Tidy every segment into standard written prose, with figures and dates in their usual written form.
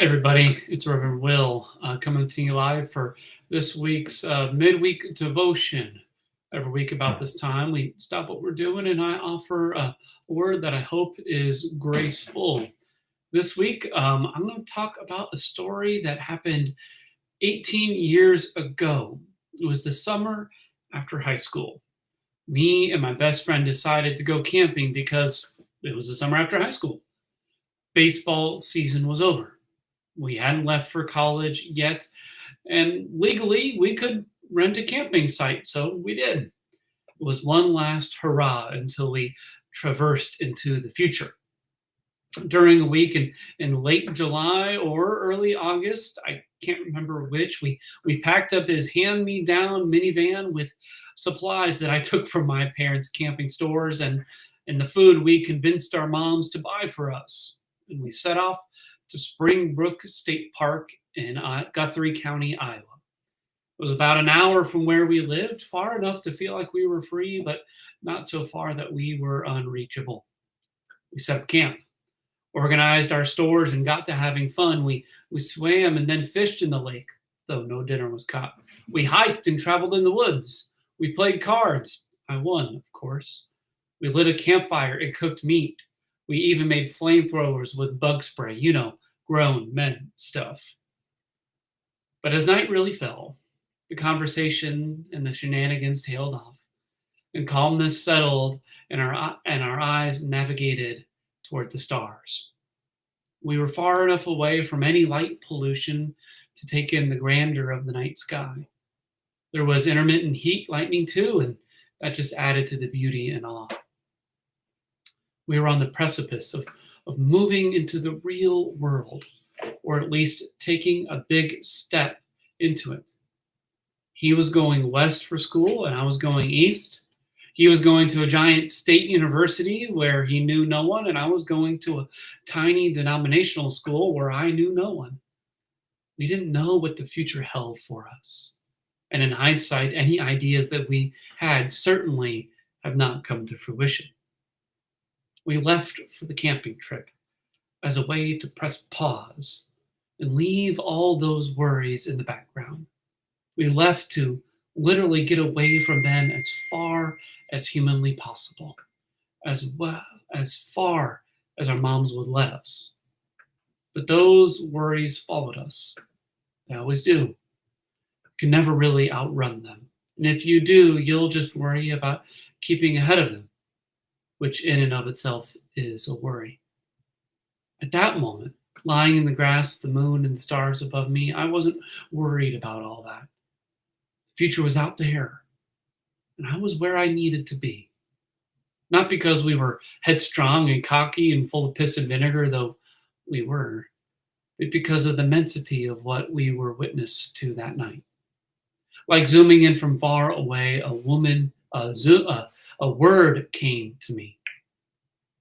Everybody, it's Reverend Will coming to you live for this week's Midweek Devotion. Every week about this time, we stop what we're doing and I offer a word that I hope is graceful. This week, I'm going to talk about a story that happened 18 years ago. It was the summer after high school. Me and my best friend decided to go camping because it was the summer after high school. Baseball season was over. We hadn't left for college yet, and legally we could rent a camping site, so we did. It was one last hurrah until we traversed into the future. During a week in late July or early August, I can't remember which, we packed up his hand-me-down minivan with supplies that I took from my parents' camping stores and the food we convinced our moms to buy for us. And we set off to Springbrook State Park in Guthrie County, Iowa. It was about an hour from where we lived, far enough to feel like we were free, but not so far that we were unreachable. We set up camp, organized our stores, and got to having fun. We swam and then fished in the lake, though no dinner was caught. We hiked and traveled in the woods. We played cards. I won, of course. We lit a campfire and cooked meat. We even made flamethrowers with bug spray, grown men stuff. But as night really fell, the conversation and the shenanigans tailed off, and calmness settled, and our eyes navigated toward the stars. We were far enough away from any light pollution to take in the grandeur of the night sky. There was intermittent heat lightning too, and that just added to the beauty and awe. We were on the precipice of moving into the real world, or at least taking a big step into it. He was going west for school, and I was going east. He was going to a giant state university where he knew no one, and I was going to a tiny denominational school where I knew no one. We didn't know what the future held for us. And in hindsight, any ideas that we had certainly have not come to fruition. We left for the camping trip as a way to press pause and leave all those worries in the background. We left to literally get away from them as far as humanly possible, as far as our moms would let us. But those worries followed us. They always do. You can never really outrun them. And if you do, you'll just worry about keeping ahead of them, which in and of itself is a worry. At that moment, lying in the grass, the moon and the stars above me, I wasn't worried about all that. The future was out there, and I was where I needed to be. Not because we were headstrong and cocky and full of piss and vinegar, though we were, but because of the immensity of what we were witness to that night. Like zooming in from far away, a word came to me.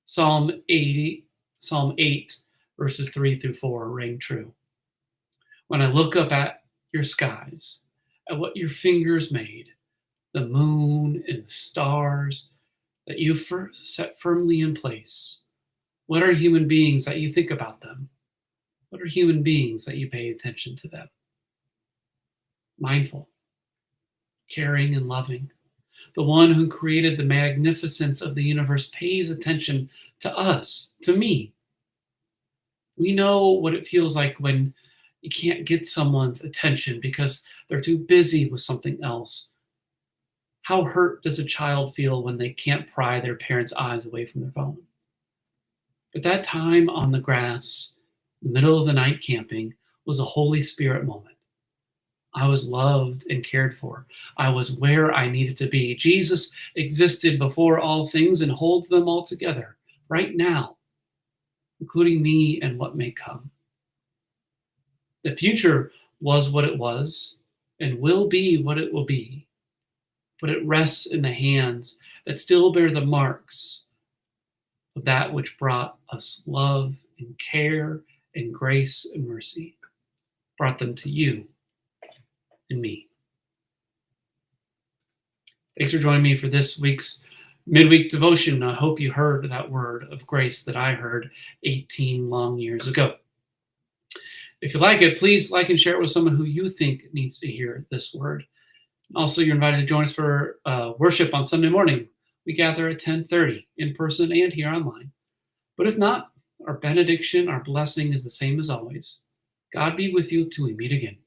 Psalm 8, verses 3 through 4 rang true. When I look up at your skies, at what your fingers made, the moon and the stars that you set firmly in place, what are human beings that you think about them? What are human beings that you pay attention to them? Mindful, caring, and loving. The one who created the magnificence of the universe pays attention to us, to me. We know what it feels like when you can't get someone's attention because they're too busy with something else. How hurt does a child feel when they can't pry their parents' eyes away from their phone? But that time on the grass, in the middle of the night camping, was a Holy Spirit moment. I was loved and cared for. I was where I needed to be. Jesus existed before all things and holds them all together right now, including me and what may come. The future was what it was and will be what it will be, but it rests in the hands that still bear the marks of that which brought us love and care and grace and mercy, brought them to you and me. Thanks for joining me for this week's Midweek Devotion. I hope you heard that word of grace that I heard 18 long years ago. If you like it, please like and share it with someone who you think needs to hear this word. Also, you're invited to join us for worship on Sunday morning. We gather at 10:30 in person and here online. But if not, our benediction, our blessing is the same as always. God be with you till we meet again.